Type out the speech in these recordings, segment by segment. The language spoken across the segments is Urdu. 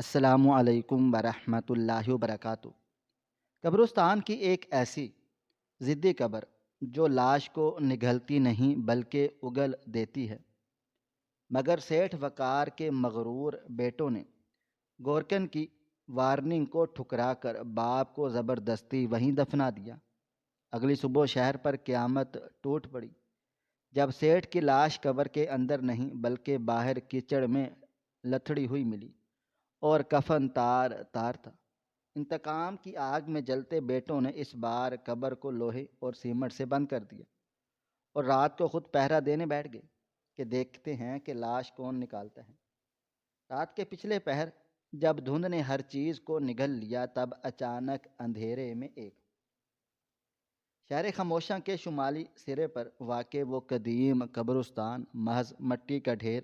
السلام علیکم ورحمۃ اللہ وبرکاتہ۔ قبرستان کی ایک ایسی ضدی قبر جو لاش کو نگلتی نہیں بلکہ اگل دیتی ہے، مگر سیٹھ وقار کے مغرور بیٹوں نے گورکن کی وارننگ کو ٹھکرا کر باپ کو زبردستی وہیں دفنا دیا۔ اگلی صبح شہر پر قیامت ٹوٹ پڑی جب سیٹھ کی لاش قبر کے اندر نہیں بلکہ باہر کیچڑ میں لتھڑی ہوئی ملی، اور کفن تار تار تھا۔ انتقام کی آگ میں جلتے بیٹوں نے اس بار قبر کو لوہے اور سیمنٹ سے بند کر دیا، اور رات کو خود پہرا دینے بیٹھ گئے کہ دیکھتے ہیں کہ لاش کون نکالتا ہے۔ رات کے پچھلے پہر جب دھند نے ہر چیز کو نگل لیا، تب اچانک اندھیرے میں ایک شہر خاموشاں کے شمالی سرے پر واقع وہ قدیم قبرستان محض مٹی کا ڈھیر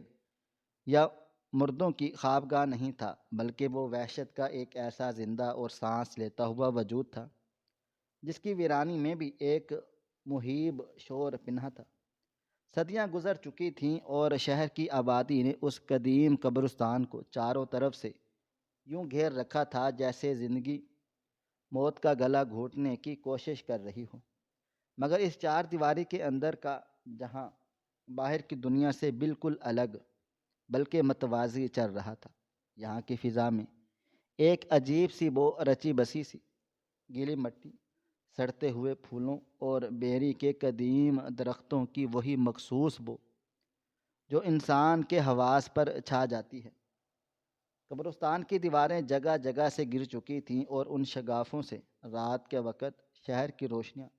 یا مردوں کی خوابگاہ نہیں تھا، بلکہ وہ وحشت کا ایک ایسا زندہ اور سانس لیتا ہوا وجود تھا جس کی ویرانی میں بھی ایک مہیب شور پنہا تھا۔ صدیاں گزر چکی تھیں اور شہر کی آبادی نے اس قدیم قبرستان کو چاروں طرف سے یوں گھیر رکھا تھا جیسے زندگی موت کا گلا گھونٹنے کی کوشش کر رہی ہو، مگر اس چار دیواری کے اندر کا جہاں باہر کی دنیا سے بالکل الگ بلکہ متوازی چل رہا تھا۔ یہاں کی فضا میں ایک عجیب سی بو رچی بسی سی، گیلی مٹی، سڑتے ہوئے پھولوں اور بیری کے قدیم درختوں کی وہی مخصوص بو جو انسان کے حواس پر چھا جاتی ہے۔ قبرستان کی دیواریں جگہ جگہ سے گر چکی تھیں، اور ان شگافوں سے رات کے وقت شہر کی روشنیاں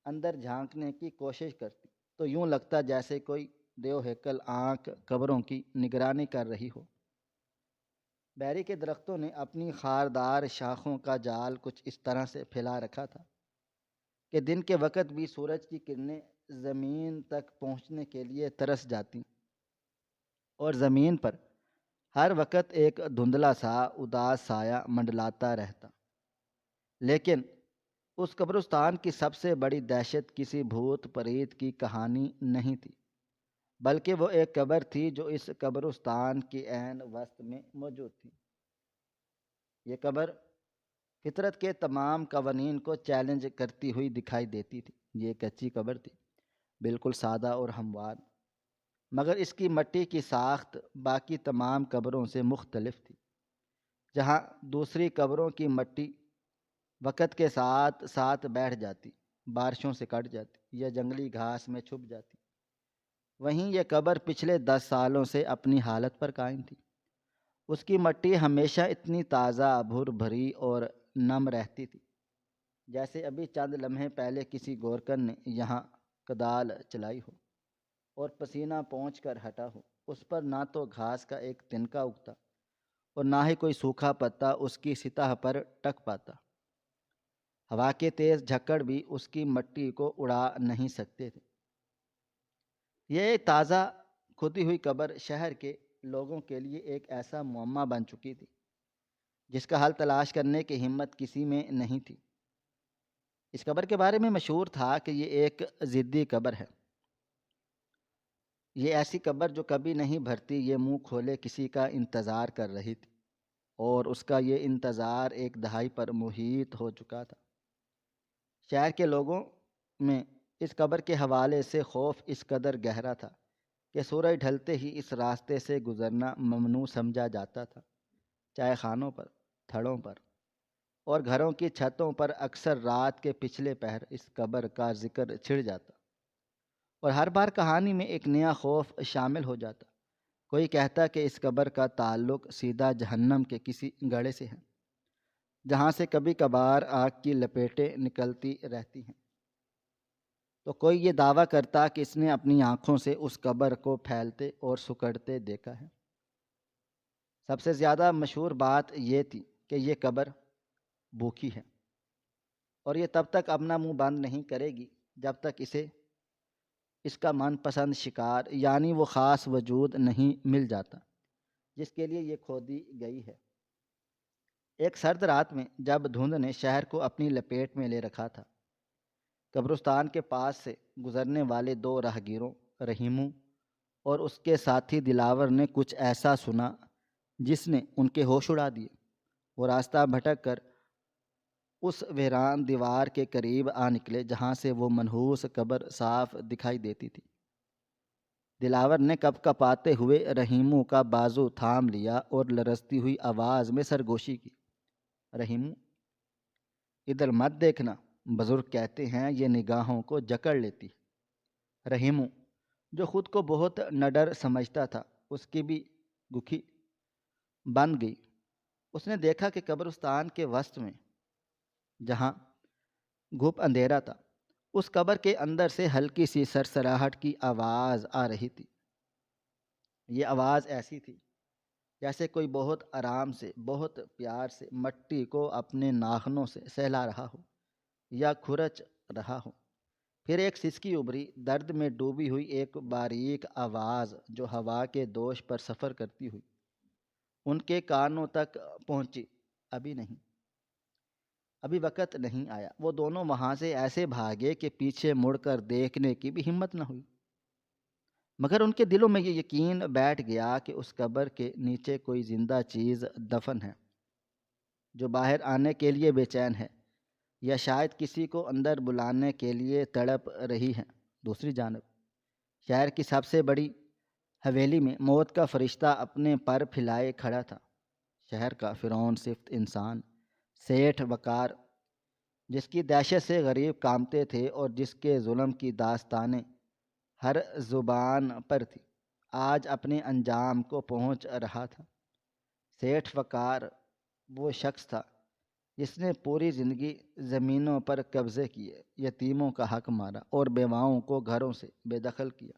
اندر جھانکنے کی کوشش کرتی تو یوں لگتا جیسے کوئی دیو ہیکل آنکھ قبروں کی نگرانی کر رہی ہو۔ بیری کے درختوں نے اپنی خاردار شاخوں کا جال کچھ اس طرح سے پھیلا رکھا تھا کہ دن کے وقت بھی سورج کی کرنیں زمین تک پہنچنے کے لیے ترس جاتی، اور زمین پر ہر وقت ایک دھندلا سا اداس سایہ منڈلاتا رہتا۔ لیکن اس قبرستان کی سب سے بڑی دہشت کسی بھوت پریت کی کہانی نہیں تھی، بلکہ وہ ایک قبر تھی جو اس قبرستان کی عین وسط میں موجود تھی۔ یہ قبر فطرت کے تمام قوانین کو چیلنج کرتی ہوئی دکھائی دیتی تھی۔ یہ ایک کچی قبر تھی، بالکل سادہ اور ہموار، مگر اس کی مٹی کی ساخت باقی تمام قبروں سے مختلف تھی۔ جہاں دوسری قبروں کی مٹی وقت کے ساتھ ساتھ بیٹھ جاتی، بارشوں سے کٹ جاتی یا جنگلی گھاس میں چھپ جاتی، وہیں یہ قبر پچھلے 10 سالوں سے اپنی حالت پر قائم تھی۔ اس کی مٹی ہمیشہ اتنی تازہ، بھر بھری اور نم رہتی تھی جیسے ابھی چند لمحے پہلے کسی گورکن نے یہاں کدال چلائی ہو اور پسینہ پہنچ کر ہٹا ہو۔ اس پر نہ تو گھاس کا ایک تنکا اگتا اور نہ ہی کوئی سوکھا پتا اس کی سطح پر ٹک پاتا۔ ہوا کے تیز جھکڑ بھی اس کی مٹی کو اڑا نہیں سکتے تھے۔ یہ تازہ کھودی ہوئی قبر شہر کے لوگوں کے لیے ایک ایسا معمہ بن چکی تھی جس کا حل تلاش کرنے کی ہمت کسی میں نہیں تھی۔ اس قبر کے بارے میں مشہور تھا کہ یہ ایک ضدی قبر ہے، یہ ایسی قبر جو کبھی نہیں بھرتی، یہ منہ کھولے کسی کا انتظار کر رہی تھی، اور اس کا یہ انتظار ایک دہائی پر محیط ہو چکا تھا۔ شہر کے لوگوں میں اس قبر کے حوالے سے خوف اس قدر گہرا تھا کہ سورج ڈھلتے ہی اس راستے سے گزرنا ممنوع سمجھا جاتا تھا۔ چائے خانوں پر، تھڑوں پر اور گھروں کی چھتوں پر اکثر رات کے پچھلے پہر اس قبر کا ذکر چھڑ جاتا، اور ہر بار کہانی میں ایک نیا خوف شامل ہو جاتا۔ کوئی کہتا کہ اس قبر کا تعلق سیدھا جہنم کے کسی گڑھے سے ہے جہاں سے کبھی کبھار آگ کی لپیٹیں نکلتی رہتی ہیں، تو کوئی یہ دعویٰ کرتا کہ اس نے اپنی آنکھوں سے اس قبر کو پھیلتے اور سکڑتے دیکھا ہے۔ سب سے زیادہ مشہور بات یہ تھی کہ یہ قبر بھوکی ہے، اور یہ تب تک اپنا منہ بند نہیں کرے گی جب تک اسے اس کا من پسند شکار یعنی وہ خاص وجود نہیں مل جاتا جس کے لیے یہ کھودی گئی ہے۔ ایک سرد رات میں جب دھند نے شہر کو اپنی لپیٹ میں لے رکھا تھا، قبرستان کے پاس سے گزرنے والے دو راہگیروں، رحیموں اور اس کے ساتھی دلاور نے کچھ ایسا سنا جس نے ان کے ہوش اڑا دیے۔ وہ راستہ بھٹک کر اس ویران دیوار کے قریب آ نکلے جہاں سے وہ منحوس قبر صاف دکھائی دیتی تھی۔ دلاور نے کپ کپاتے ہوئے رحیمو کا بازو تھام لیا اور لرزتی ہوئی آواز میں سرگوشی کی۔ رحیمو، ادھر مت دیکھنا، بزرگ کہتے ہیں یہ نگاہوں کو جکڑ لیتی ہے۔ رحیمو، جو خود کو بہت نڈر سمجھتا تھا، اس کی بھی گکھی بن گئی۔ اس نے دیکھا کہ قبرستان کے وسط میں جہاں گھپ اندھیرا تھا، اس قبر کے اندر سے ہلکی سی سرسراہٹ کی آواز آ رہی تھی۔ یہ آواز ایسی تھی جیسے کوئی بہت آرام سے، بہت پیار سے مٹی کو اپنے ناخنوں سے سہلا رہا ہو یا کھرچ رہا ہو۔ پھر ایک سسکی ابھری، درد میں ڈوبی ہوئی ایک باریک آواز جو ہوا کے دوش پر سفر کرتی ہوئی ان کے کانوں تک پہنچی۔ ابھی نہیں، ابھی وقت نہیں آیا۔ وہ دونوں وہاں سے ایسے بھاگے کہ پیچھے مڑ کر دیکھنے کی بھی ہمت نہ ہوئی، مگر ان کے دلوں میں یہ یقین بیٹھ گیا کہ اس قبر کے نیچے کوئی زندہ چیز دفن ہے جو باہر آنے کے لیے بے چین ہے، یا شاید کسی کو اندر بلانے کے لیے تڑپ رہی ہے۔ دوسری جانب شہر کی سب سے بڑی حویلی میں موت کا فرشتہ اپنے پر پھیلائے کھڑا تھا۔ شہر کا فرعون صفت انسان، سیٹھ وقار، جس کی دہشت سے غریب کانپتے تھے اور جس کے ظلم کی داستانیں ہر زبان پر تھی، آج اپنے انجام کو پہنچ رہا تھا۔ سیٹھ وقار وہ شخص تھا جس نے پوری زندگی زمینوں پر قبضے کیے، یتیموں کا حق مارا اور بیواؤں کو گھروں سے بے دخل کیا۔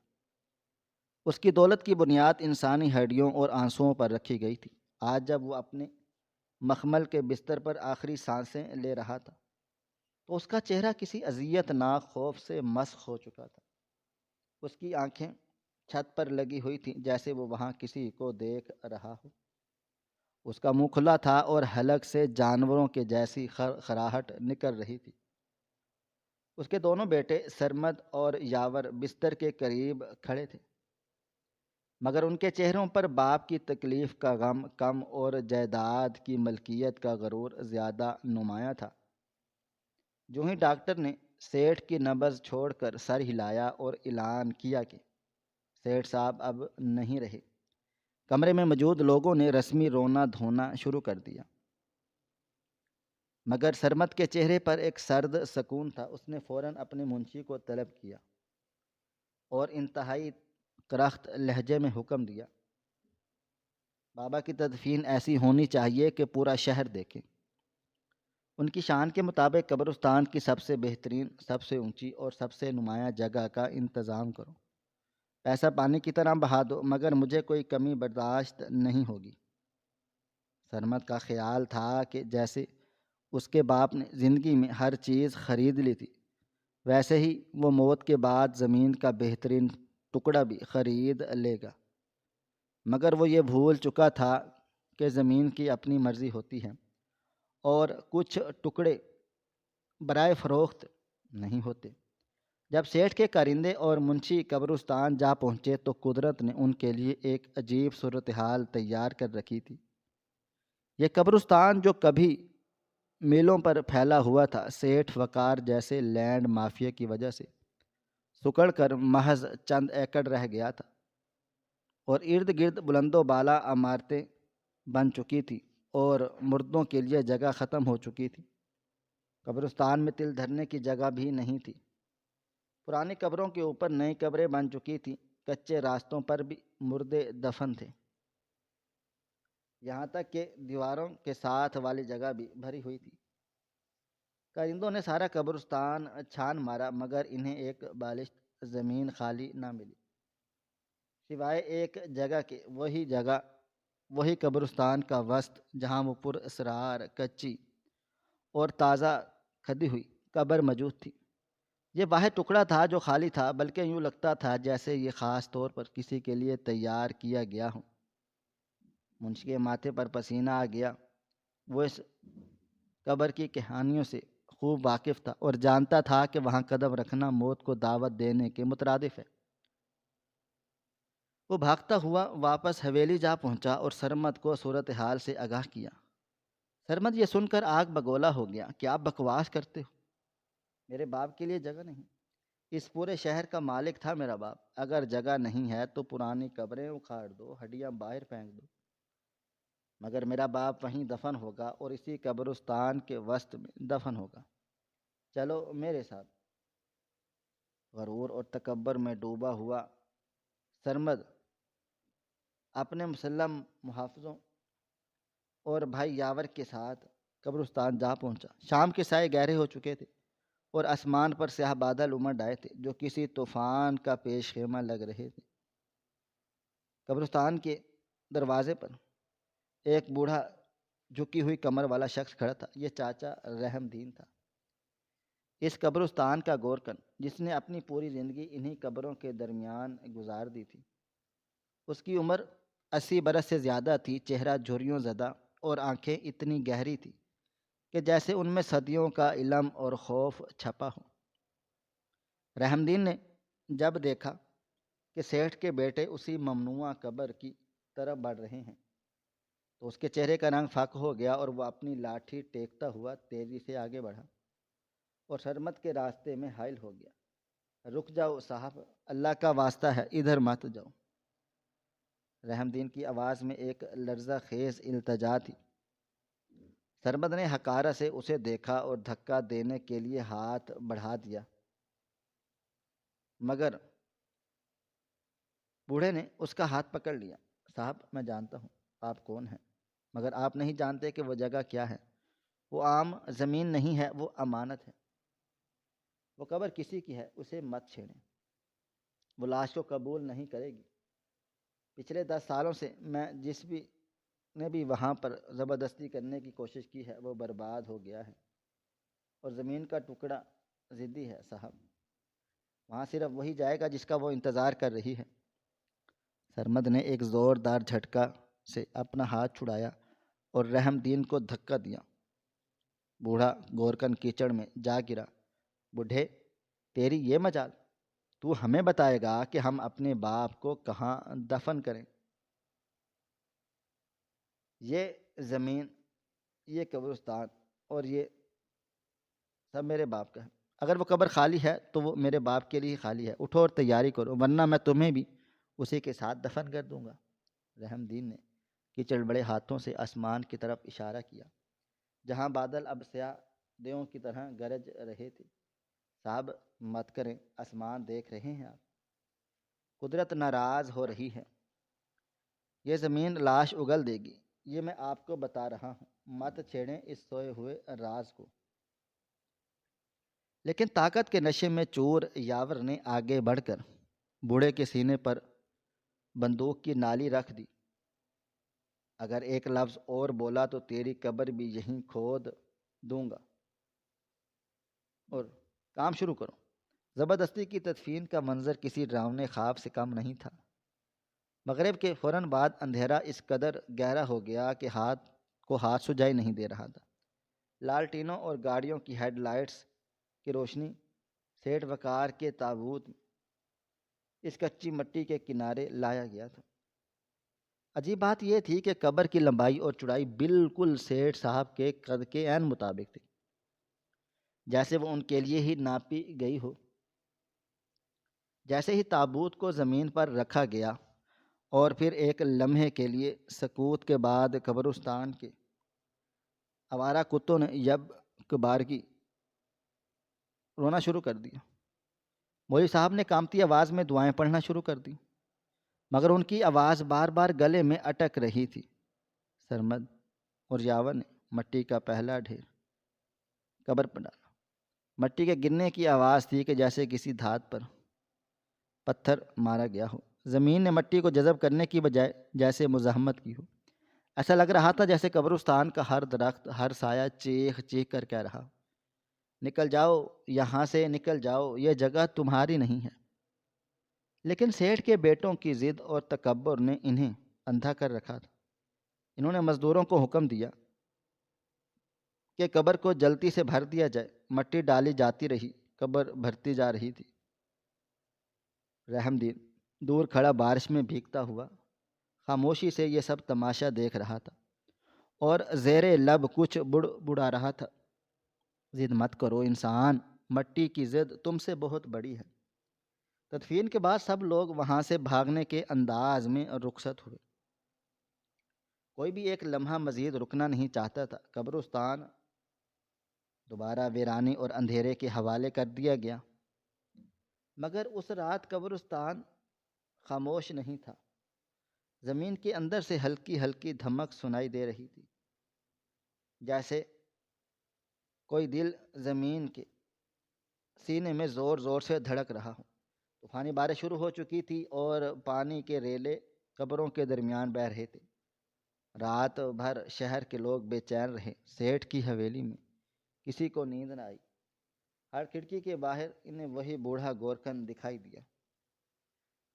اس کی دولت کی بنیاد انسانی ہڈیوں اور آنسوؤں پر رکھی گئی تھی۔ آج جب وہ اپنے مخمل کے بستر پر آخری سانسیں لے رہا تھا تو اس کا چہرہ کسی اذیت ناک خوف سے مسخ ہو چکا تھا۔ اس کی آنکھیں چھت پر لگی ہوئی تھیں جیسے وہ وہاں کسی کو دیکھ رہا ہو۔ اس کا منہ کھلا تھا اور حلق سے جانوروں کے جیسی خراہٹ نکل رہی تھی۔ اس کے دونوں بیٹے سرمد اور یاور بستر کے قریب کھڑے تھے، مگر ان کے چہروں پر باپ کی تکلیف کا غم کم اور جائیداد کی ملکیت کا غرور زیادہ نمایاں تھا۔ جو ہی ڈاکٹر نے سیٹھ کی نبض چھوڑ کر سر ہلایا اور اعلان کیا کہ سیٹھ صاحب اب نہیں رہے، کمرے میں موجود لوگوں نے رسمی رونا دھونا شروع کر دیا۔ مگر سرمد کے چہرے پر ایک سرد سکون تھا۔ اس نے فوراً اپنے منشی کو طلب کیا اور انتہائی کرخت لہجے میں حکم دیا، بابا کی تدفین ایسی ہونی چاہیے کہ پورا شہر دیکھے۔ ان کی شان کے مطابق قبرستان کی سب سے بہترین، سب سے اونچی اور سب سے نمایاں جگہ کا انتظام کرو۔ پیسہ پانی کی طرح بہا دو، مگر مجھے کوئی کمی برداشت نہیں ہوگی۔ سرمد کا خیال تھا کہ جیسے اس کے باپ نے زندگی میں ہر چیز خرید لی تھی، ویسے ہی وہ موت کے بعد زمین کا بہترین ٹکڑا بھی خرید لے گا۔ مگر وہ یہ بھول چکا تھا کہ زمین کی اپنی مرضی ہوتی ہے اور کچھ ٹکڑے برائے فروخت نہیں ہوتے۔ جب سیٹھ کے کارندے اور منشی قبرستان جا پہنچے تو قدرت نے ان کے لیے ایک عجیب صورتحال تیار کر رکھی تھی۔ یہ قبرستان جو کبھی میلوں پر پھیلا ہوا تھا، سیٹھ وقار جیسے لینڈ مافیا کی وجہ سے سکڑ کر محض چند ایکڑ رہ گیا تھا، اور ارد گرد بلند و بالا عمارتیں بن چکی تھی اور مردوں کے لیے جگہ ختم ہو چکی تھی۔ قبرستان میں تل دھرنے کی جگہ بھی نہیں تھی۔ پرانی قبروں کے اوپر نئی قبریں بن چکی تھیں، کچے راستوں پر بھی مردے دفن تھے، یہاں تک کہ دیواروں کے ساتھ والی جگہ بھی بھری ہوئی تھی۔ کارندوں نے سارا قبرستان چھان مارا، مگر انہیں ایک بالشت زمین خالی نہ ملی، سوائے ایک جگہ کے۔ وہی جگہ، وہی قبرستان کا وسط جہاں وہ پر اسرار کچی اور تازہ کھدی ہوئی قبر موجود تھی۔ یہ واحد ٹکڑا تھا جو خالی تھا، بلکہ یوں لگتا تھا جیسے یہ خاص طور پر کسی کے لیے تیار کیا گیا ہو۔ منشی کے ماتھے پر پسینہ آ گیا۔ وہ اس قبر کی کہانیوں سے خوب واقف تھا اور جانتا تھا کہ وہاں قدم رکھنا موت کو دعوت دینے کے مترادف ہے۔ وہ بھاگتا ہوا واپس حویلی جا پہنچا اور سرمد کو صورتحال سے آگاہ کیا۔ سرمد یہ سن کر آگ بگولا ہو گیا کہ آپ بکواس کرتے ہو، میرے باپ کے لیے جگہ نہیں، اس پورے شہر کا مالک تھا میرا باپ، اگر جگہ نہیں ہے تو پرانی قبریں اکھاڑ دو، ہڈیاں باہر پھینک دو، مگر میرا باپ وہیں دفن ہوگا اور اسی قبرستان کے وسط میں دفن ہوگا، چلو میرے ساتھ۔ غرور اور تکبر میں ڈوبا ہوا سرمد اپنے مسلم محافظوں اور بھائی یاور کے ساتھ قبرستان جا پہنچا۔ شام کے سائے گہرے ہو چکے تھے اور آسمان پر سیاہ بادل امڑ آئے تھے جو کسی طوفان کا پیش خیمہ لگ رہے تھے۔ قبرستان کے دروازے پر ایک بوڑھا جھکی ہوئی کمر والا شخص کھڑا تھا۔ یہ چاچا رحم دین تھا، اس قبرستان کا گورکن، جس نے اپنی پوری زندگی انہی قبروں کے درمیان گزار دی تھی۔ اس کی عمر 80 برس سے زیادہ تھی، چہرہ جھریوں زدہ اور آنکھیں اتنی گہری تھی کہ جیسے ان میں صدیوں کا علم اور خوف چھپا ہو۔ رحم دین نے جب دیکھا کہ سیٹھ کے بیٹے اسی ممنوعہ قبر کی طرف بڑھ رہے ہیں تو اس کے چہرے کا رنگ فاق ہو گیا اور وہ اپنی لاٹھی ٹیکتا ہوا تیزی سے آگے بڑھا اور سرمد کے راستے میں حائل ہو گیا۔ رک جاؤ صاحب، اللہ کا واسطہ ہے ادھر مت جاؤ۔ رحم دین کی آواز میں ایک لرزہ خیز التجا تھی۔ سرمد نے حقارہ سے اسے دیکھا اور دھکا دینے کے لیے ہاتھ بڑھا دیا، مگر بوڑھے نے اس کا ہاتھ پکڑ لیا۔ صاحب، میں جانتا ہوں آپ کون ہیں، مگر آپ نہیں جانتے کہ وہ جگہ کیا ہے۔ وہ عام زمین نہیں ہے، وہ امانت ہے، وہ قبر کسی کی ہے، اسے مت چھیڑیں، وہ لاش کو قبول نہیں کرے گی۔ پچھلے 10 سالوں سے میں جس بھی نے بھی وہاں پر زبردستی کرنے کی کوشش کی ہے وہ برباد ہو گیا ہے، اور زمین کا ٹکڑا ضدی ہے صاحب، وہاں صرف وہی جائے گا جس کا وہ انتظار کر رہی ہے۔ سرمد نے ایک زوردار جھٹکا سے اپنا ہاتھ چھڑایا اور رحم دین کو دھکا دیا۔ بوڑھا گورکن کیچڑ میں جا گرا۔ بوڑھے، تیری یہ مجال، تو ہمیں بتائے گا کہ ہم اپنے باپ کو کہاں دفن کریں؟ یہ زمین، یہ قبرستان اور یہ سب میرے باپ کا ہے، اگر وہ قبر خالی ہے تو وہ میرے باپ کے لیے خالی ہے، اٹھو اور تیاری کرو ورنہ میں تمہیں بھی اسی کے ساتھ دفن کر دوں گا۔ رحم دین نے کیچڑ بڑے ہاتھوں سے آسمان کی طرف اشارہ کیا جہاں بادل اب سیاہ دیوں کی طرح گرج رہے تھے۔ صاحب مت کریں، آسمان دیکھ رہے ہیں آپ، قدرت ناراض ہو رہی ہے، یہ زمین لاش اگل دے گی، یہ میں آپ کو بتا رہا ہوں، مت چھیڑیں اس سوئے ہوئے راز کو۔ لیکن طاقت کے نشے میں چور یاور نے آگے بڑھ کر بوڑھے کے سینے پر بندوق کی نالی رکھ دی۔ اگر ایک لفظ اور بولا تو تیری قبر بھی یہیں کھود دوں گا، اور کام شروع کرو۔ زبردستی کی تدفین کا منظر کسی ڈراؤنے خواب سے کم نہیں تھا۔ مغرب کے فوراً بعد اندھیرا اس قدر گہرا ہو گیا کہ ہاتھ سجائی نہیں دے رہا تھا۔ لالٹینوں اور گاڑیوں کی ہیڈ لائٹس کی روشنی سیٹھ وقار کے تابوت اس کچی مٹی کے کنارے لایا گیا تھا۔ عجیب بات یہ تھی کہ قبر کی لمبائی اور چوڑائی بالکل سیٹھ صاحب کے قد کے عین مطابق تھی، جیسے وہ ان کے لیے ہی ناپی گئی ہو۔ جیسے ہی تابوت کو زمین پر رکھا گیا اور پھر ایک لمحے کے لیے سکوت کے بعد قبرستان کے آوارہ کتوں نے یب بارگی رونا شروع کر دیا۔ مولوی صاحب نے کامتی آواز میں دعائیں پڑھنا شروع کر دی، مگر ان کی آواز بار بار گلے میں اٹک رہی تھی۔ سرمد اور یاور نے مٹی کا پہلا ڈھیر قبر پر ڈالا۔ مٹی کے گرنے کی آواز تھی کہ جیسے کسی دھات پر پتھر مارا گیا ہو۔ زمین نے مٹی کو جذب کرنے کی بجائے جیسے مزاحمت کی ہو۔ ایسا لگ رہا تھا جیسے قبرستان کا ہر درخت، ہر سایہ چیخ چیخ کر کہہ رہا، نکل جاؤ یہاں سے، نکل جاؤ، یہ جگہ تمہاری نہیں ہے۔ لیکن سیٹھ کے بیٹوں کی ضد اور تکبر نے انہیں اندھا کر رکھا تھا۔ انہوں نے مزدوروں کو حکم دیا کہ قبر کو جلدی سے بھر دیا جائے۔ مٹی ڈالی جاتی رہی، قبر بھرتی جا رہی تھی۔ رحم دین دور کھڑا بارش میں بھیگتا ہوا خاموشی سے یہ سب تماشا دیکھ رہا تھا اور زیر لب کچھ بڑا رہا تھا۔ ضد مت کرو انسان، مٹی کی ضد تم سے بہت بڑی ہے۔ تدفین کے بعد سب لوگ وہاں سے بھاگنے کے انداز میں رخصت ہوئے۔ کوئی بھی ایک لمحہ مزید رکنا نہیں چاہتا تھا۔ قبرستان دوبارہ ویرانی اور اندھیرے کے حوالے کر دیا گیا، مگر اس رات قبرستان خاموش نہیں تھا۔ زمین کے اندر سے ہلکی ہلکی دھمک سنائی دے رہی تھی، جیسے کوئی دل زمین کے سینے میں زور زور سے دھڑک رہا ہو۔ طوفانی بارش شروع ہو چکی تھی اور پانی کے ریلے قبروں کے درمیان بہہ رہے تھے۔ رات بھر شہر کے لوگ بے چین رہے۔ سیٹھ کی حویلی میں کسی کو نیند نہ آئی۔ ہر کھڑکی کے باہر انہیں وہی بوڑھا گورکھن دکھائی دیا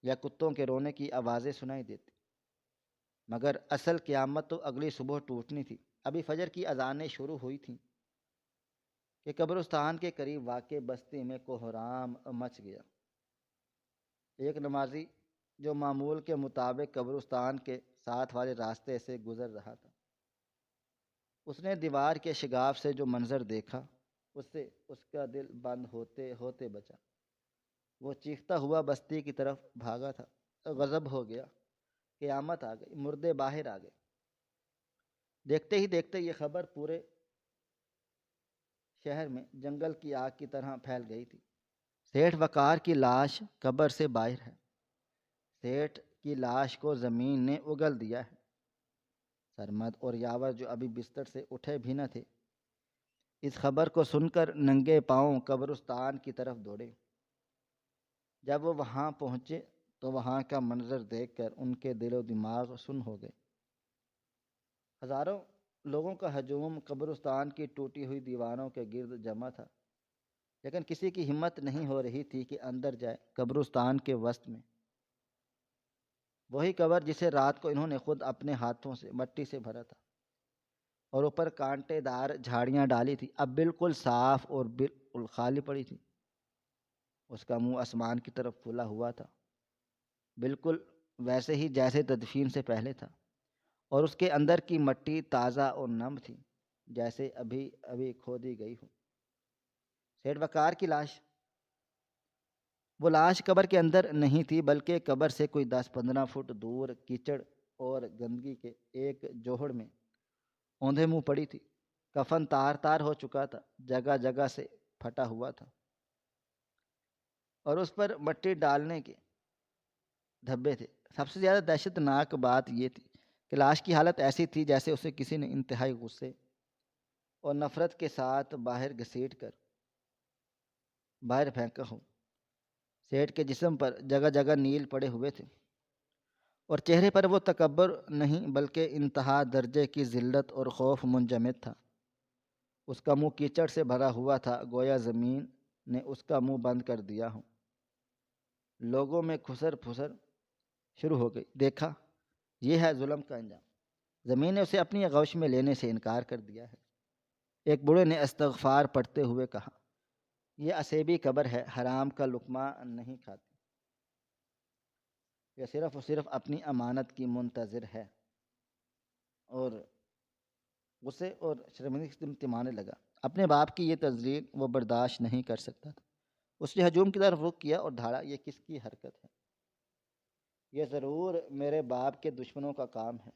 یا کتوں کے رونے کی آوازیں سنائی دیتی۔ مگر اصل قیامت تو اگلی صبح ٹوٹنی تھی۔ ابھی فجر کی اذانیں شروع ہوئی تھیں کہ قبرستان کے قریب واقع بستی میں کوہرام مچ گیا۔ ایک نمازی جو معمول کے مطابق قبرستان کے ساتھ والے راستے سے گزر رہا تھا، اس نے دیوار کے شگاف سے جو منظر دیکھا اس سے اس کا دل بند ہوتے ہوتے بچا۔ وہ چیختا ہوا بستی کی طرف بھاگا تھا۔ غضب ہو گیا، قیامت آ گئی، مردے باہر آ گئے۔ دیکھتے ہی دیکھتے یہ خبر پورے شہر میں جنگل کی آگ کی طرح پھیل گئی تھی۔ سیٹھ وقار کی لاش قبر سے باہر ہے۔ سیٹھ کی لاش کو زمین نے اگل دیا ہے۔ سرمد اور یاور جو ابھی بستر سے اٹھے بھی نہ تھے، اس خبر کو سن کر ننگے پاؤں قبرستان کی طرف دوڑے۔ جب وہ وہاں پہنچے تو وہاں کا منظر دیکھ کر ان کے دل و دماغ سن ہو گئے۔ ہزاروں لوگوں کا ہجوم قبرستان کی ٹوٹی ہوئی دیواروں کے گرد جمع تھا، لیکن کسی کی ہمت نہیں ہو رہی تھی کہ اندر جائے۔ قبرستان کے وسط میں وہی قبر جسے رات کو انہوں نے خود اپنے ہاتھوں سے مٹی سے بھرا تھا اور اوپر کانٹے دار جھاڑیاں ڈالی تھی، اب بالکل صاف اور بالکل خالی پڑی تھی۔ اس کا منہ آسمان کی طرف کھلا ہوا تھا، بالکل ویسے ہی جیسے تدفین سے پہلے تھا، اور اس کے اندر کی مٹی تازہ اور نم تھی، جیسے ابھی ابھی کھودی گئی ہو۔ سیٹھ وقار کی لاش، وہ لاش قبر کے اندر نہیں تھی، بلکہ قبر سے کوئی 10-15 فٹ دور کیچڑ اور گندگی کے ایک جوہڑ میں اوندھے منہ پڑی تھی۔ کفن تار تار ہو چکا تھا، جگہ جگہ سے پھٹا ہوا تھا، اور اس پر مٹی ڈالنے کے دھبے تھے۔ سب سے زیادہ دہشت ناک بات یہ تھی کہ لاش کی حالت ایسی تھی جیسے اسے کسی نے انتہائی غصے اور نفرت کے ساتھ باہر گھسیٹ کر باہر پھینکا ہو۔ سیٹھ کے جسم پر جگہ جگہ نیل پڑے ہوئے تھے، اور چہرے پر وہ تکبر نہیں بلکہ انتہا درجے کی ذلت اور خوف منجمد تھا۔ اس کا منہ کیچڑ سے بھرا ہوا تھا، گویا زمین نے اس کا منہ بند کر دیا ہو۔ لوگوں میں کھسر پھسر شروع ہو گئی۔ دیکھا، یہ ہے ظلم کا انجام، زمین نے اسے اپنی آغوش میں لینے سے انکار کر دیا ہے۔ ایک بوڑھے نے استغفار پڑھتے ہوئے کہا، یہ اسیبی قبر ہے، حرام کا لقمہ نہیں کھاتی، یہ صرف اور صرف اپنی امانت کی منتظر ہے۔ اور غصے اور شرمندگی سے تمتمانے لگا۔ اپنے باپ کی یہ تزلیل وہ برداشت نہیں کر سکتا تھا۔ اس نے ہجوم کی طرف رخ کیا اور دھاڑا، یہ کس کی حرکت ہے؟ یہ ضرور میرے باپ کے دشمنوں کا کام ہے۔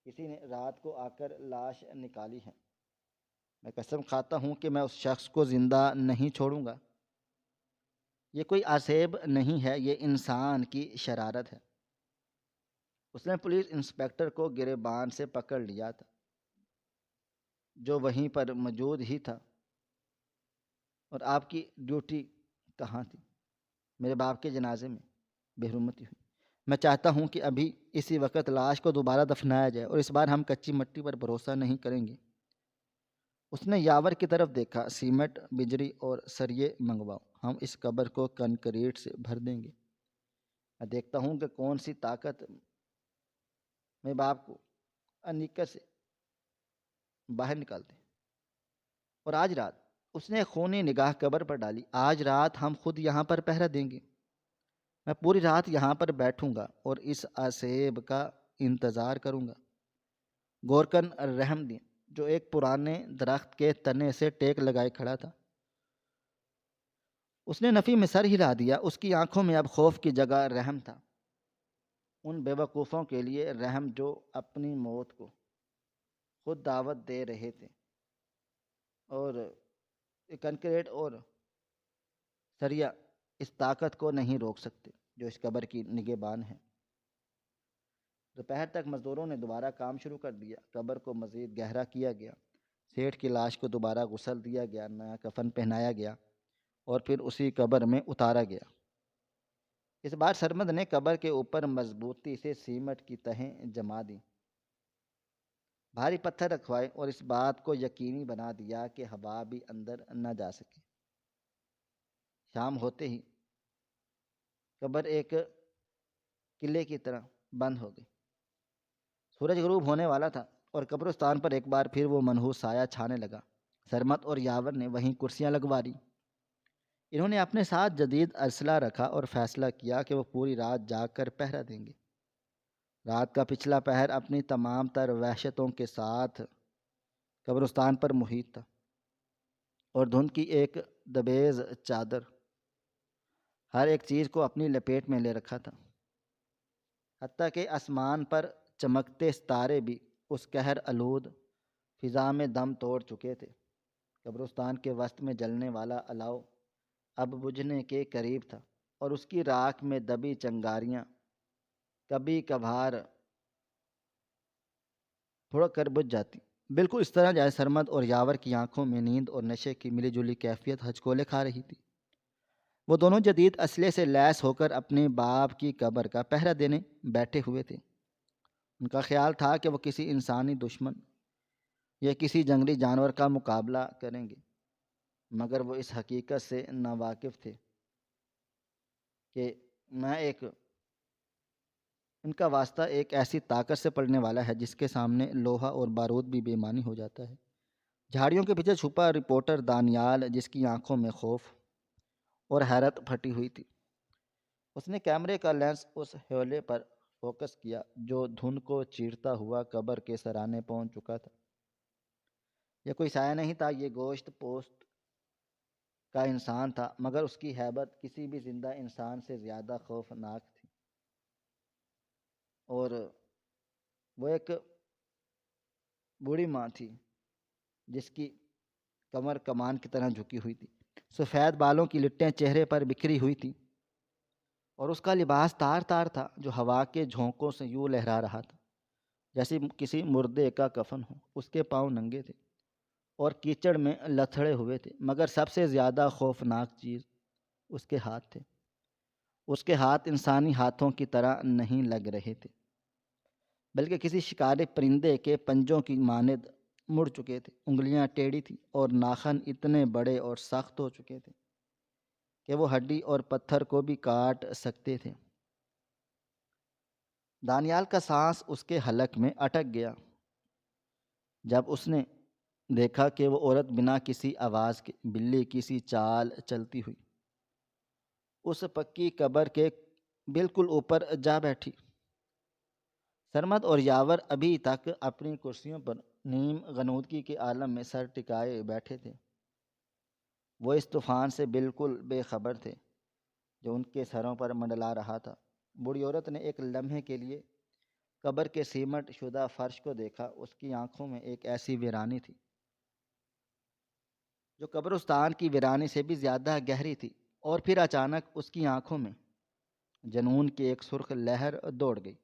کسی نے رات کو آ کر لاش نکالی ہے۔ میں قسم کھاتا ہوں کہ میں اس شخص کو زندہ نہیں چھوڑوں گا۔ یہ کوئی آسیب نہیں ہے، یہ انسان کی شرارت ہے۔ اس نے پولیس انسپکٹر کو گریبان سے پکڑ لیا تھا، جو وہیں پر موجود ہی تھا۔ اور آپ کی ڈیوٹی کہاں تھی؟ میرے باپ کے جنازے میں بے حرمتی ہوئی۔ میں چاہتا ہوں کہ ابھی اسی وقت لاش کو دوبارہ دفنایا جائے، اور اس بار ہم کچی مٹی پر بھروسہ نہیں کریں گے۔ اس نے یاور کی طرف دیکھا۔ سیمنٹ، بجری اور سریے منگواؤ، ہم اس قبر کو کنکریٹ سے بھر دیں گے۔ میں دیکھتا ہوں کہ کون سی طاقت میرے باپ کو انیکت سے باہر نکالتے۔ اور آج رات، اس نے خونی نگاہ قبر پر ڈالی، آج رات ہم خود یہاں پر پہرا دیں گے۔ میں پوری رات یہاں پر بیٹھوں گا اور اس آسیب کا انتظار کروں گا۔ گورکن رحم دین جو ایک پرانے درخت کے تنے سے ٹیک لگائے کھڑا تھا، اس نے نفی میں سر ہلا دیا۔ اس کی آنکھوں میں اب خوف کی جگہ رحم تھا، ان بے وقوفوں کے لیے رحم جو اپنی موت کو خود دعوت دے رہے تھے، اور کنکریٹ اور سریا اس طاقت کو نہیں روک سکتے جو اس قبر کی نگہبان ہے۔ دوپہر تک مزدوروں نے دوبارہ کام شروع کر دیا۔ قبر کو مزید گہرا کیا گیا، سیٹھ کی لاش کو دوبارہ غسل دیا گیا، نیا کفن پہنایا گیا اور پھر اسی قبر میں اتارا گیا۔ اس بار سرمد نے قبر کے اوپر مضبوطی سے سیمٹ کی تہیں جما دیں، بھاری پتھر رکھوائے اور اس بات کو یقینی بنا دیا کہ ہوا بھی اندر نہ جا سکے۔ شام ہوتے ہی قبر ایک قلعے کی طرح بند ہو گئی۔ سورج غروب ہونے والا تھا اور قبرستان پر ایک بار پھر وہ منحوس سایہ چھانے لگا۔ سرمت اور یاور نے وہیں کرسیاں لگوا دی۔ انہوں نے اپنے ساتھ جدید اسلحہ رکھا اور فیصلہ کیا کہ وہ پوری رات جاگ کر پہرا دیں گے۔ رات کا پچھلا پہر اپنی تمام تر وحشتوں کے ساتھ قبرستان پر محیط تھا، اور دھند کی ایک دبیز چادر ہر ایک چیز کو اپنی لپیٹ میں لے رکھا تھا، حتیٰ کہ آسمان پر چمکتے ستارے بھی اس قہر آلود فضا میں دم توڑ چکے تھے۔ قبرستان کے وسط میں جلنے والا الاؤ اب بجھنے کے قریب تھا، اور اس کی راکھ میں دبی چنگاریاں کبھی کبھار تھوڑا کر بجھ جاتی، بالکل اس طرح جیسے سرمد اور یاور کی آنکھوں میں نیند اور نشے کی ملی جلی کیفیت ہچکولے کھا رہی تھی۔ وہ دونوں جدید اسلحے سے لیس ہو کر اپنے باپ کی قبر کا پہرا دینے بیٹھے ہوئے تھے۔ ان کا خیال تھا کہ وہ کسی انسانی دشمن یا کسی جنگلی جانور کا مقابلہ کریں گے، مگر وہ اس حقیقت سے ناواقف تھے کہ ان کا واسطہ ایک ایسی طاقت سے پڑنے والا ہے جس کے سامنے لوہا اور بارود بھی بے معنی ہو جاتا ہے۔ جھاڑیوں کے پیچھے چھپا رپورٹر دانیال، جس کی آنکھوں میں خوف اور حیرت پھٹی ہوئی تھی، اس نے کیمرے کا لینس اس حیولے پر فوکس کیا جو دھند کو چیرتا ہوا قبر کے سرانے پہنچ چکا تھا۔ یہ کوئی سایہ نہیں تھا، یہ گوشت پوست کا انسان تھا، مگر اس کی ہیبت کسی بھی زندہ انسان سے زیادہ خوفناک تھی، اور وہ ایک بوڑھی ماں تھی جس کی کمر کمان کی طرح جھکی ہوئی تھی۔ سفید بالوں کی لٹیں چہرے پر بکھری ہوئی تھی، اور اس کا لباس تار تار تھا جو ہوا کے جھونکوں سے یوں لہرا رہا تھا جیسے کسی مردے کا کفن ہو۔ اس کے پاؤں ننگے تھے اور کیچڑ میں لتھڑے ہوئے تھے، مگر سب سے زیادہ خوفناک چیز اس کے ہاتھ تھے۔ اس کے ہاتھ انسانی ہاتھوں کی طرح نہیں لگ رہے تھے، بلکہ کسی شکاری پرندے کے پنجوں کی مانند مڑ چکے تھے۔ انگلیاں ٹیڑھی تھیں اور ناخن اتنے بڑے اور سخت ہو چکے تھے کہ وہ ہڈی اور پتھر کو بھی کاٹ سکتے تھے۔ دانیال کا سانس اس کے حلق میں اٹک گیا جب اس نے دیکھا کہ وہ عورت بنا کسی آواز کے بلی کسی چال چلتی ہوئی اس پکی قبر کے بالکل اوپر جا بیٹھی۔ سرمد اور یاور ابھی تک اپنی کرسیوں پر نیم غنودگی کے عالم میں سر ٹکائے بیٹھے تھے۔ وہ اس طوفان سے بالکل بے خبر تھے جو ان کے سروں پر منڈلا رہا تھا۔ بوڑھی عورت نے ایک لمحے کے لیے قبر کے سیمٹ شدہ فرش کو دیکھا۔ اس کی آنکھوں میں ایک ایسی ویرانی تھی جو قبرستان کی ویرانی سے بھی زیادہ گہری تھی، اور پھر اچانک اس کی آنکھوں میں جنون کی ایک سرخ لہر دوڑ گئی۔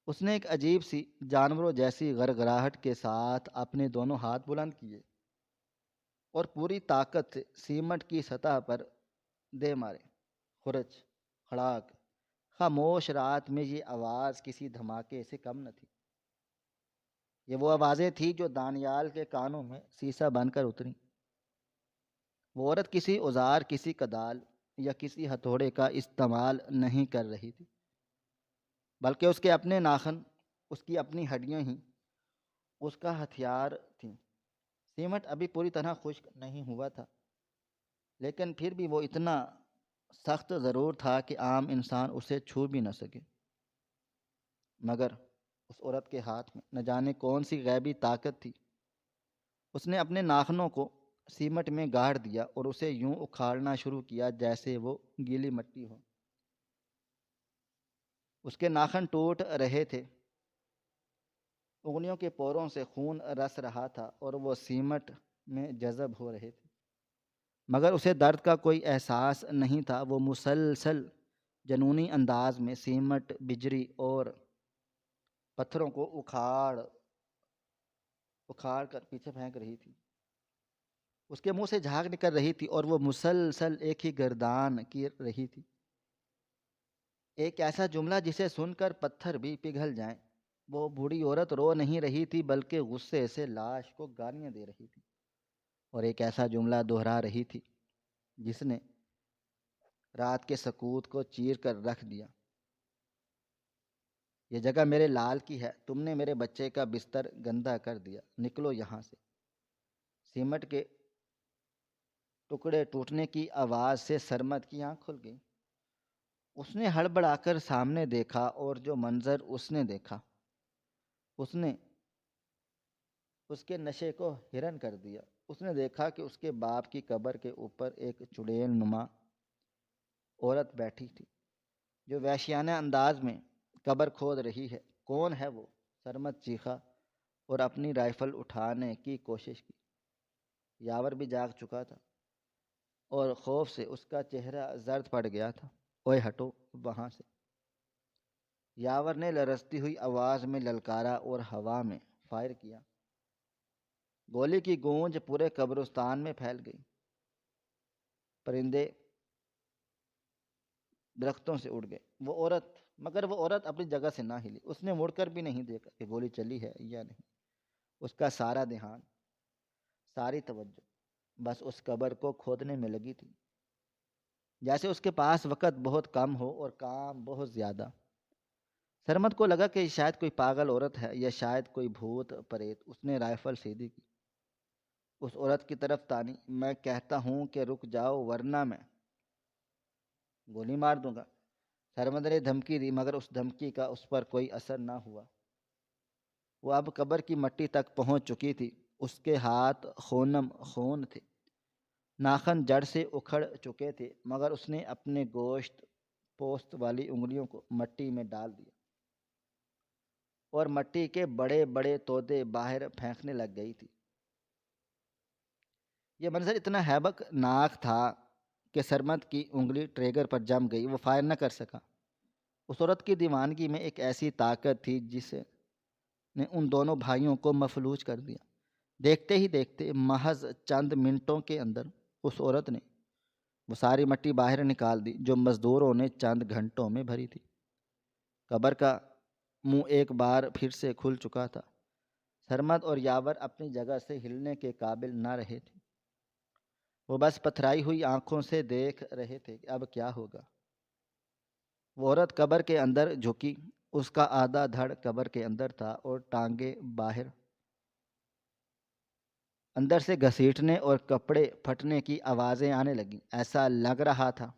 اس نے ایک عجیب سی جانوروں جیسی غرغراہٹ کے ساتھ اپنے دونوں ہاتھ بلند کیے اور پوری طاقت سے سیمٹ کی سطح پر دے مارے۔ خرچ کھڑاک! خاموش رات میں یہ آواز کسی دھماکے سے کم نہ تھی۔ یہ وہ آوازیں تھیں جو دانیال کے کانوں میں سیسا بن کر اتریں۔ وہ عورت کسی اوزار، کسی کدال یا کسی ہتھوڑے کا استعمال نہیں کر رہی تھی، بلکہ اس کے اپنے ناخن، اس کی اپنی ہڈیاں ہی اس کا ہتھیار تھیں۔ سیمٹ ابھی پوری طرح خشک نہیں ہوا تھا، لیکن پھر بھی وہ اتنا سخت ضرور تھا کہ عام انسان اسے چھو بھی نہ سکے، مگر اس عورت کے ہاتھ میں نہ جانے کون سی غیبی طاقت تھی۔ اس نے اپنے ناخنوں کو سیمٹ میں گاڑ دیا اور اسے یوں اکھاڑنا شروع کیا جیسے وہ گیلی مٹی ہو۔ اس کے ناخن ٹوٹ رہے تھے، انگلیوں کے پوروں سے خون رس رہا تھا اور وہ سیمٹ میں جذب ہو رہے تھے، مگر اسے درد کا کوئی احساس نہیں تھا۔ وہ مسلسل جنونی انداز میں سیمٹ، بجری اور پتھروں کو اکھاڑ اکھاڑ کر پیچھے پھینک رہی تھی۔ اس کے منہ سے جھاگ نکل رہی تھی اور وہ مسلسل ایک ہی گردان کی رہی تھی، ایک ایسا جملہ جسے سن کر پتھر بھی پگھل جائیں۔ وہ بوڑھی عورت رو نہیں رہی تھی بلکہ غصے سے لاش کو گالیاں دے رہی تھی، اور ایک ایسا جملہ دہرا رہی تھی جس نے رات کے سکوت کو چیر کر رکھ دیا۔ یہ جگہ میرے لال کی ہے، تم نے میرے بچے کا بستر گندا کر دیا، نکلو یہاں سے۔ سیمٹ کے ٹکڑے ٹوٹنے کی آواز سے سرمد کی آنکھ کھل گئی۔ اس نے ہڑبڑا کر سامنے دیکھا، اور جو منظر اس نے دیکھا اس نے اس کے نشے کو حیران کر دیا۔ اس نے دیکھا کہ اس کے باپ کی قبر کے اوپر ایک چڑیل نما عورت بیٹھی تھی جو وحشیانہ انداز میں قبر کھود رہی ہے۔ کون ہے وہ؟ سرمد چیخا اور اپنی رائفل اٹھانے کی کوشش کی۔ یاور بھی جاگ چکا تھا اور خوف سے اس کا چہرہ زرد پڑ گیا تھا۔ اوئے ہٹو وہاں سے، یاور نے لرزتی ہوئی آواز میں للکارا اور ہوا میں فائر کیا۔ گولی کی گونج پورے قبرستان میں پھیل گئی۔ پرندے درختوں سے اڑ گئے۔ مگر وہ عورت اپنی جگہ سے نہ ہلی۔ اس نے مڑ کر بھی نہیں دیکھا کہ گولی چلی ہے یا نہیں۔ اس کا سارا دھیان، ساری توجہ بس اس قبر کو کھودنے میں لگی تھی، جیسے اس کے پاس وقت بہت کم ہو اور کام بہت زیادہ۔ سرمد کو لگا کہ شاید کوئی پاگل عورت ہے یا شاید کوئی بھوت پریت۔ اس نے رائفل سیدھی کی، اس عورت کی طرف تانی۔ میں کہتا ہوں کہ رک جاؤ ورنہ میں گولی مار دوں گا۔ سرمد نے دھمکی دی، مگر اس دھمکی کا اس پر کوئی اثر نہ ہوا۔ وہ اب قبر کی مٹی تک پہنچ چکی تھی۔ اس کے ہاتھ خونم خون تھے، ناخن جڑ سے اکھڑ چکے تھے، مگر اس نے اپنے گوشت پوست والی انگلیوں کو مٹی میں ڈال دیا اور مٹی کے بڑے بڑے تودے باہر پھینکنے لگ گئی تھی۔ یہ منظر اتنا ہیبک ناک تھا کہ سرمد کی انگلی ٹریگر پر جم گئی۔ وہ فائر نہ کر سکا۔ اس عورت کی دیوانگی میں ایک ایسی طاقت تھی جس نے ان دونوں بھائیوں کو مفلوج کر دیا۔ دیکھتے ہی دیکھتے محض چند منٹوں کے اندر اس عورت نے وہ ساری مٹی باہر نکال دی جو مزدوروں نے چند گھنٹوں میں بھری تھی۔ قبر کا منہ ایک بار پھر سے کھل چکا تھا۔ سرمد اور یاور اپنی جگہ سے ہلنے کے قابل نہ رہے تھے۔ وہ بس پتھرائی ہوئی آنکھوں سے دیکھ رہے تھے کہ اب کیا ہوگا۔ وہ عورت قبر کے اندر جھکی، اس کا آدھا دھڑ قبر کے اندر تھا اور ٹانگیں باہر اندر سے گھسیٹنے اور کپڑے پھٹنے کی آوازیں آنے لگیں۔ ایسا لگ رہا تھا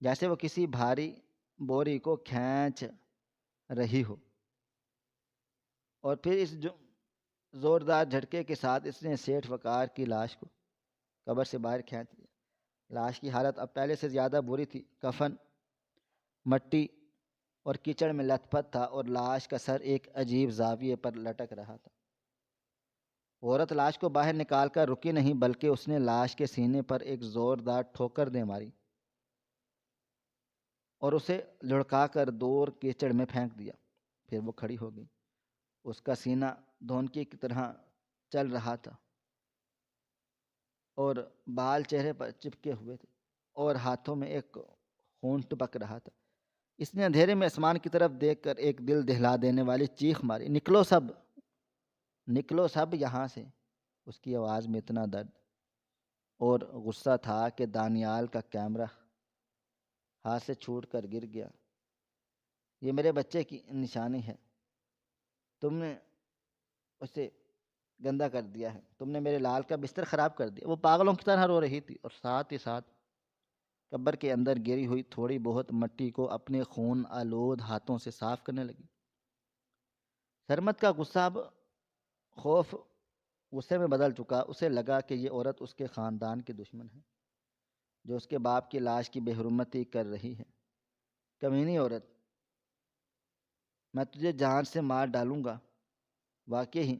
جیسے وہ کسی بھاری بوری کو کھینچ رہی ہو، اور پھر اس زوردار جھٹکے کے ساتھ اس نے سیٹھ وقار کی لاش کو قبر سے باہر کھینچ لیا۔ لاش کی حالت اب پہلے سے زیادہ بری تھی۔ کفن مٹی اور کیچڑ میں لت پت تھا اور لاش کا سر ایک عجیب زاویے پر لٹک رہا تھا۔ عورت لاش کو باہر نکال کر رکی نہیں بلکہ اس نے لاش کے سینے پر ایک زوردار ٹھوکر دے ماری اور اسے لڑکا کر دور کیچڑ میں پھینک دیا۔ پھر وہ کھڑی ہو گئی۔ اس کا سینہ دھونکی کی طرح چل رہا تھا اور بال چہرے پر چپکے ہوئے تھے اور ہاتھوں میں ایک خون ٹپک رہا تھا۔ اس نے اندھیرے میں آسمان کی طرف دیکھ کر ایک دل دہلا دینے والی چیخ ماری، نکلو سب، نکلو سب یہاں سے۔ اس کی آواز میں اتنا درد اور غصہ تھا کہ دانیال کا کیمرہ ہاتھ سے چھوٹ کر گر گیا۔ یہ میرے بچے کی نشانی ہے، تم نے اسے گندا کر دیا ہے، تم نے میرے لال کا بستر خراب کر دیا۔ وہ پاگلوں کی طرح رو رہی تھی اور ساتھ ہی ساتھ قبر کے اندر گری ہوئی تھوڑی بہت مٹی کو اپنے خون آلود ہاتھوں سے صاف کرنے لگی۔ سرمد کا غصہ اب خوف غصے میں بدل چکا۔ اسے لگا کہ یہ عورت اس کے خاندان کی دشمن ہے، جو اس کے باپ کی لاش کی بے حرمتی کر رہی ہے۔ کمینی عورت، میں تجھے جان سے مار ڈالوں گا۔ واقعی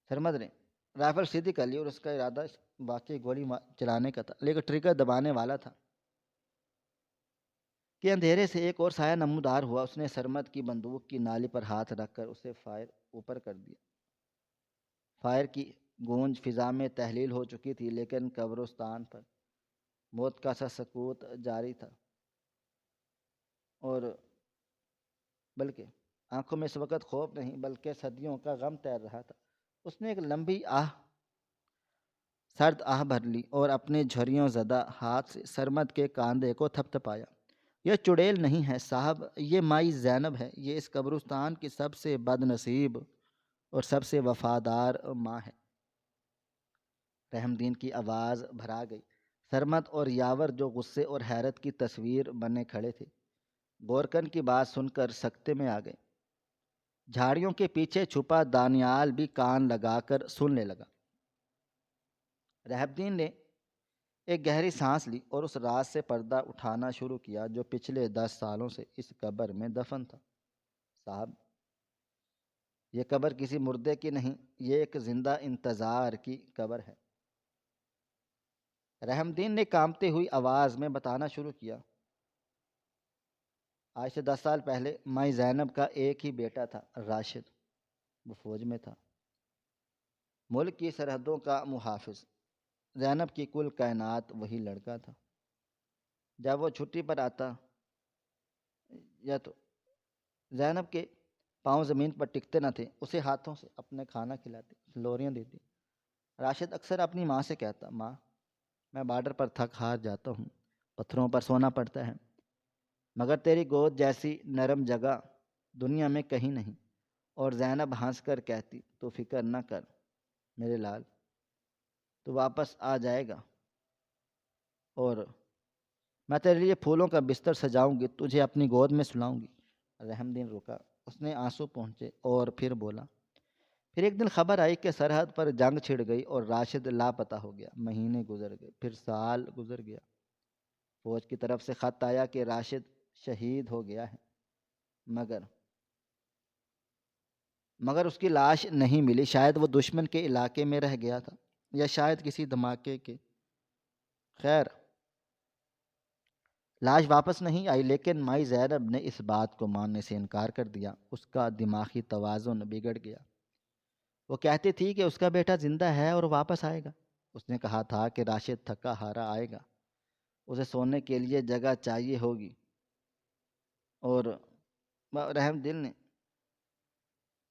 سرمد نے رائفل سیدھی کر لی اور اس کا ارادہ واقعی گولی چلانے کا تھا، لیکن ٹریگر دبانے والا تھا کہ اندھیرے سے ایک اور سایہ نمودار ہوا۔ اس نے سرمد کی بندوق کی نالی پر ہاتھ رکھ کر اسے فائر اوپر کر دیا۔ فائر کی گونج فضا میں تحلیل ہو چکی تھی، لیکن قبرستان پر موت کا سا سکوت جاری تھا، اور بلکہ آنکھوں میں اس وقت خوف نہیں بلکہ صدیوں کا غم تیر رہا تھا۔ اس نے ایک لمبی سرد آہ بھر لی اور اپنے جھریوں زدہ ہاتھ سے سرمد کے کاندھے کو تھپ تھپایا۔ یہ چڑیل نہیں ہے صاحب، یہ مائی زینب ہے۔ یہ اس قبرستان کی سب سے بد نصیب اور سب سے وفادار ماں ہے۔ رحم دین کی آواز بھرا گئی۔ سرمد اور یاور جو غصے اور حیرت کی تصویر بنے کھڑے تھے، گورکن کی بات سن کر سکتے میں آ گئے۔ جھاڑیوں کے پیچھے چھپا دانیال بھی کان لگا کر سننے لگا۔ رحم دین نے ایک گہری سانس لی اور اس راز سے پردہ اٹھانا شروع کیا جو پچھلے 10 سالوں سے اس قبر میں دفن تھا۔ صاحب، یہ قبر کسی مردے کی نہیں، یہ ایک زندہ انتظار کی قبر ہے۔ رحم دین نے کانپتی ہوئی آواز میں بتانا شروع کیا۔ آج سے 10 سال پہلے مائی زینب کا ایک ہی بیٹا تھا، راشد۔ وہ فوج میں تھا، ملک کی سرحدوں کا محافظ۔ زینب کی کل کائنات وہی لڑکا تھا۔ جب وہ چھٹی پر آتا یا تو زینب کے پاؤں زمین پر ٹکتے نہ تھے، اسے ہاتھوں سے اپنے کھانا کھلاتی، لوریاں دیتی۔ راشد اکثر اپنی ماں سے کہتا، ماں، میں بارڈر پر تھک ہار جاتا ہوں، پتھروں پر سونا پڑتا ہے، مگر تیری گود جیسی نرم جگہ دنیا میں کہیں نہیں۔ اور زینب ہنس کر کہتی، تو فکر نہ کر میرے لال، تو واپس آ جائے گا، اور میں تیرے لیے پھولوں کا بستر سجاؤں گی، تجھے اپنی گود میں سلاؤں گی۔ رحم دین رکا، اس نے آنسو پہنچے اور پھر بولا، پھر ایک دن خبر آئی کہ سرحد پر جنگ چھڑ گئی اور راشد لاپتہ ہو گیا۔ مہینے گزر گئے، پھر سال گزر گیا۔ فوج کی طرف سے خط آیا کہ راشد شہید ہو گیا ہے، مگر اس کی لاش نہیں ملی۔ شاید وہ دشمن کے علاقے میں رہ گیا تھا، یا شاید کسی دھماکے کے۔ خیر، لاش واپس نہیں آئی، لیکن مائی زینب نے اس بات کو ماننے سے انکار کر دیا۔ اس کا دماغی توازن بگڑ گیا۔ وہ کہتی تھی کہ اس کا بیٹا زندہ ہے اور واپس آئے گا۔ اس نے کہا تھا کہ راشد تھکا ہارا آئے گا، اسے سونے کے لیے جگہ چاہیے ہوگی، اور رحم دل نے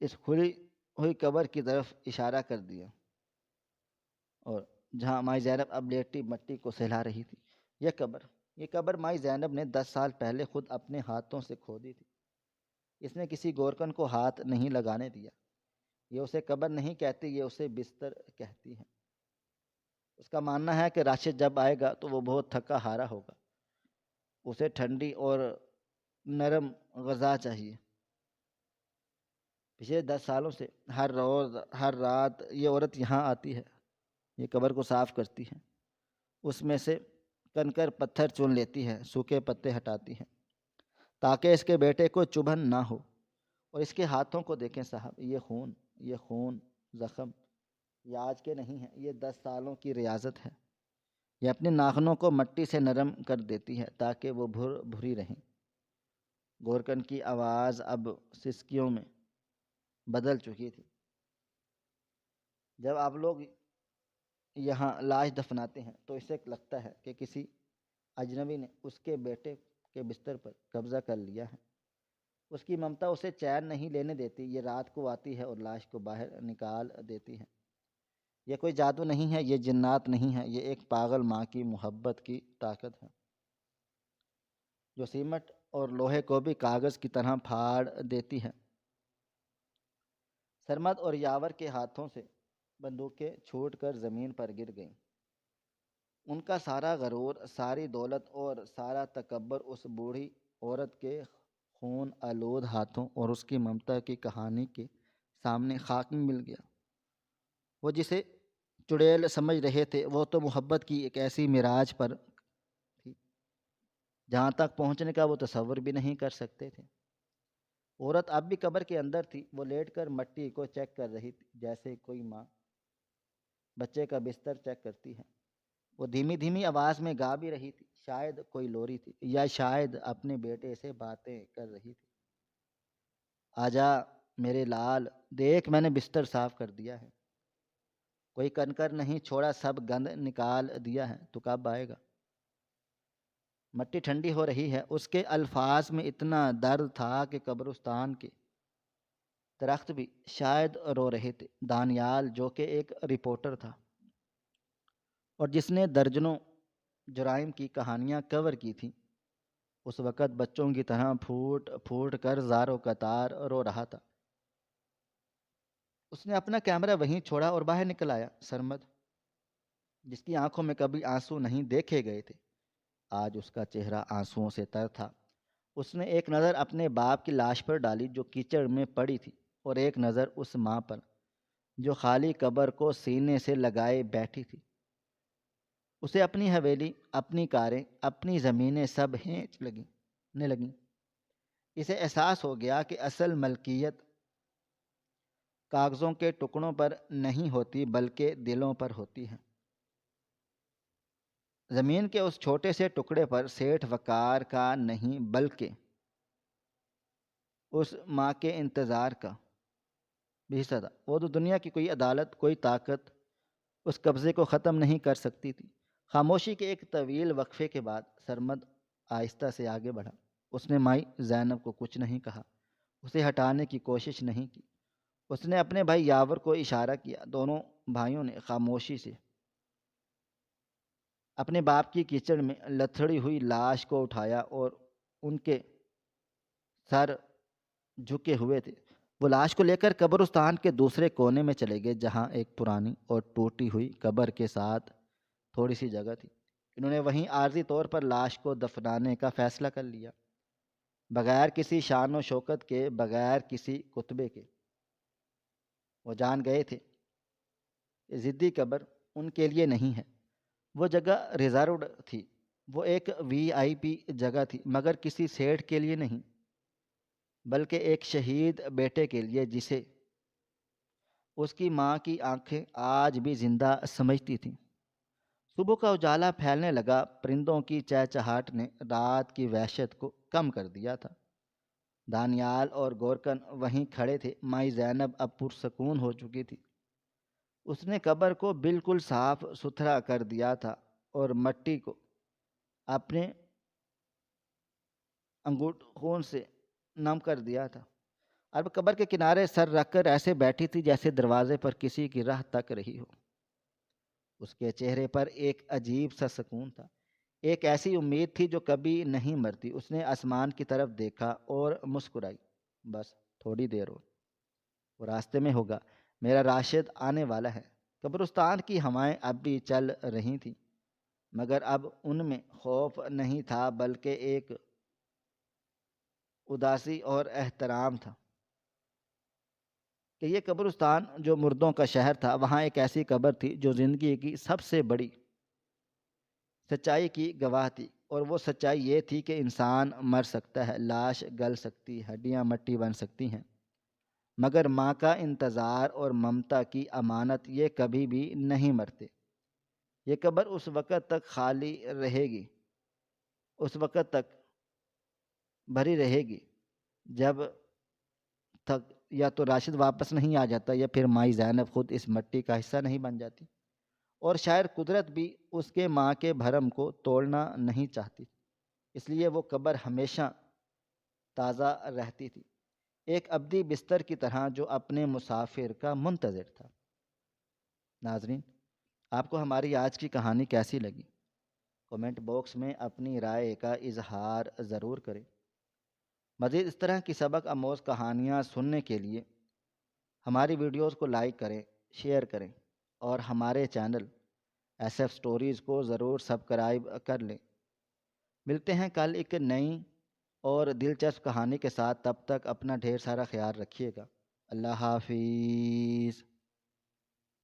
اس کھلی ہوئی قبر کی طرف اشارہ کر دیا، اور جہاں مائی زینب اب لیٹی مٹی کو سہلا رہی تھی۔ یہ قبر مائی زینب نے 10 سال پہلے خود اپنے ہاتھوں سے کھودی تھی۔ اس نے کسی گورکن کو ہاتھ نہیں لگانے دیا۔ یہ اسے قبر نہیں کہتی، یہ اسے بستر کہتی ہے۔ اس کا ماننا ہے کہ راشد جب آئے گا تو وہ بہت تھکا ہارا ہوگا، اسے ٹھنڈی اور نرم غذا چاہیے۔ پچھلے 10 سالوں سے ہر روز ہر رات یہ عورت یہاں آتی ہے، یہ قبر کو صاف کرتی ہے، اس میں سے کنکر پتھر چن لیتی ہے، سوکھے پتے ہٹاتی ہے، تاکہ اس کے بیٹے کو چبھن نہ ہو۔ اور اس کے ہاتھوں کو دیکھیں صاحب، یہ خون زخم یہ آج کے نہیں ہیں، یہ 10 سالوں کی ریاضت ہے۔ یہ اپنے ناخنوں کو مٹی سے نرم کر دیتی ہے تاکہ وہ بھری رہیں۔ گورکن کی آواز اب سسکیوں میں بدل چکی تھی۔ جب آپ لوگ یہاں لاش دفناتے ہیں تو اسے لگتا ہے کہ کسی اجنبی نے اس کے بیٹے کے بستر پر قبضہ کر لیا ہے۔ اس کی ممتا اسے چین نہیں لینے دیتی۔ یہ رات کو آتی ہے اور لاش کو باہر نکال دیتی ہے۔ یہ کوئی جادو نہیں ہے، یہ جنات نہیں ہے، یہ ایک پاگل ماں کی محبت کی طاقت ہے، جو سیمنٹ اور لوہے کو بھی کاغذ کی طرح پھاڑ دیتی ہے۔ سرمد اور یاور کے ہاتھوں سے بندوقیں چھوٹ کر زمین پر گر گئیں۔ ان کا سارا غرور، ساری دولت اور سارا تکبر اس بوڑھی عورت کے خون آلود ہاتھوں اور اس کی ممتا کی کہانی کے سامنے خاک میں مل گیا۔ وہ جسے چڑیل سمجھ رہے تھے وہ تو محبت کی ایک ایسی معراج پر تھی جہاں تک پہنچنے کا وہ تصور بھی نہیں کر سکتے تھے۔ عورت اب بھی قبر کے اندر تھی، وہ لیٹ کر مٹی کو چیک کر رہی تھی جیسے کوئی ماں بچے کا بستر چیک کرتی ہے۔ وہ دھیمی دھیمی آواز میں گا بھی رہی تھی، شاید کوئی لوری تھی یا شاید اپنے بیٹے سے باتیں کر رہی تھی۔ آجا میرے لال، دیکھ میں نے بستر صاف کر دیا ہے، کوئی کنکر نہیں چھوڑا، سب گند نکال دیا ہے، تو کب آئے گا؟ مٹی ٹھنڈی ہو رہی ہے۔ اس کے الفاظ میں اتنا درد تھا کہ قبرستان کے درخت بھی شاید رو رہے تھے۔ دانیال جو کہ ایک رپورٹر تھا اور جس نے درجنوں جرائم کی کہانیاں کور کی تھیں، اس وقت بچوں کی طرح پھوٹ پھوٹ کر زار و قطار رو رہا تھا۔ اس نے اپنا کیمرہ وہیں چھوڑا اور باہر نکل آیا۔ سرمد، جس کی آنکھوں میں کبھی آنسو نہیں دیکھے گئے تھے، آج اس کا چہرہ آنسوؤں سے تر تھا۔ اس نے ایک نظر اپنے باپ کی لاش پر ڈالی جو کیچڑ میں پڑی تھی، اور ایک نظر اس ماں پر جو خالی قبر کو سینے سے لگائے بیٹھی تھی۔ اسے اپنی حویلی، اپنی کاریں، اپنی زمینیں سب ہینچنے لگیں۔ اسے احساس ہو گیا کہ اصل ملکیت کاغذوں کے ٹکڑوں پر نہیں ہوتی بلکہ دلوں پر ہوتی ہے۔ زمین کے اس چھوٹے سے ٹکڑے پر سیٹھ وقار کا نہیں بلکہ اس ماں کے انتظار کا بھی حصہ تھا۔ وہ تو دنیا کی کوئی عدالت، کوئی طاقت اس قبضے کو ختم نہیں کر سکتی تھی۔ خاموشی کے ایک طویل وقفے کے بعد سرمد آہستہ سے آگے بڑھا۔ اس نے مائی زینب کو کچھ نہیں کہا، اسے ہٹانے کی کوشش نہیں کی۔ اس نے اپنے بھائی یاور کو اشارہ کیا۔ دونوں بھائیوں نے خاموشی سے اپنے باپ کی کیچڑ میں لتھڑی ہوئی لاش کو اٹھایا اور ان کے سر جھکے ہوئے تھے۔ وہ لاش کو لے کر قبرستان کے دوسرے کونے میں چلے گئے جہاں ایک پرانی اور ٹوٹی ہوئی قبر کے ساتھ تھوڑی سی جگہ تھی۔ انہوں نے وہیں عارضی طور پر لاش کو دفنانے کا فیصلہ کر لیا، بغیر کسی شان و شوکت کے، بغیر کسی کتبے کے۔ وہ جان گئے تھے کہ ضدی قبر ان کے لیے نہیں ہے، وہ جگہ ریزروڈ تھی، وہ ایک وی آئی پی جگہ تھی، مگر کسی سیٹھ کے لیے نہیں، بلکہ ایک شہید بیٹے کے لیے جسے اس کی ماں کی آنکھیں آج بھی زندہ سمجھتی تھیں۔ صبح کا اجالا پھیلنے لگا، پرندوں کی چہچہاہٹ نے رات کی وحشت کو کم کر دیا تھا۔ دانیال اور گورکن وہیں کھڑے تھے۔ مائی زینب اب پرسکون ہو چکی تھی۔ اس نے قبر کو بالکل صاف ستھرا کر دیا تھا اور مٹی کو اپنے انگوٹھوں سے نم کر دیا تھا۔ اب قبر کے کنارے سر رکھ کر ایسے بیٹھی تھی جیسے دروازے پر کسی کی راہ تک رہی ہو۔ اس کے چہرے پر ایک عجیب سا سکون تھا، ایک ایسی امید تھی جو کبھی نہیں مرتی۔ اس نے آسمان کی طرف دیکھا اور مسکرائی۔ بس تھوڑی دیر اور وہ راستے میں ہوگا، میرا راشد آنے والا ہے۔ قبرستان کی ہوائیں اب بھی چل رہی تھیں، مگر اب ان میں خوف نہیں تھا بلکہ ایک اداسی اور احترام تھا کہ یہ قبرستان جو مردوں کا شہر تھا، وہاں ایک ایسی قبر تھی جو زندگی کی سب سے بڑی سچائی کی گواہ تھی۔ اور وہ سچائی یہ تھی کہ انسان مر سکتا ہے، لاش گل سکتی، ہڈیاں مٹی بن سکتی ہیں، مگر ماں کا انتظار اور ممتا کی امانت یہ کبھی بھی نہیں مرتے۔ یہ قبر اس وقت تک خالی رہے گی، اس وقت تک بھری رہے گی جب تک یا تو راشد واپس نہیں آ جاتا یا پھر مائی زینب خود اس مٹی کا حصہ نہیں بن جاتی، اور شاید قدرت بھی اس کے ماں کے بھرم کو توڑنا نہیں چاہتی، اس لیے وہ قبر ہمیشہ تازہ رہتی تھی، ایک ابدی بستر کی طرح جو اپنے مسافر کا منتظر تھا۔ ناظرین، آپ کو ہماری آج کی کہانی کیسی لگی؟ کومنٹ باکس میں اپنی رائے کا اظہار ضرور کریں۔ مزید اس طرح کی سبق آموز کہانیاں سننے کے لیے ہماری ویڈیوز کو لائک کریں، شیئر کریں اور ہمارے چینل ایس ایف سٹوریز کو ضرور سبسکرائب کر لیں۔ ملتے ہیں کل ایک نئی اور دلچسپ کہانی کے ساتھ، تب تک اپنا ڈھیر سارا خیال رکھیے گا۔ اللہ حافظ۔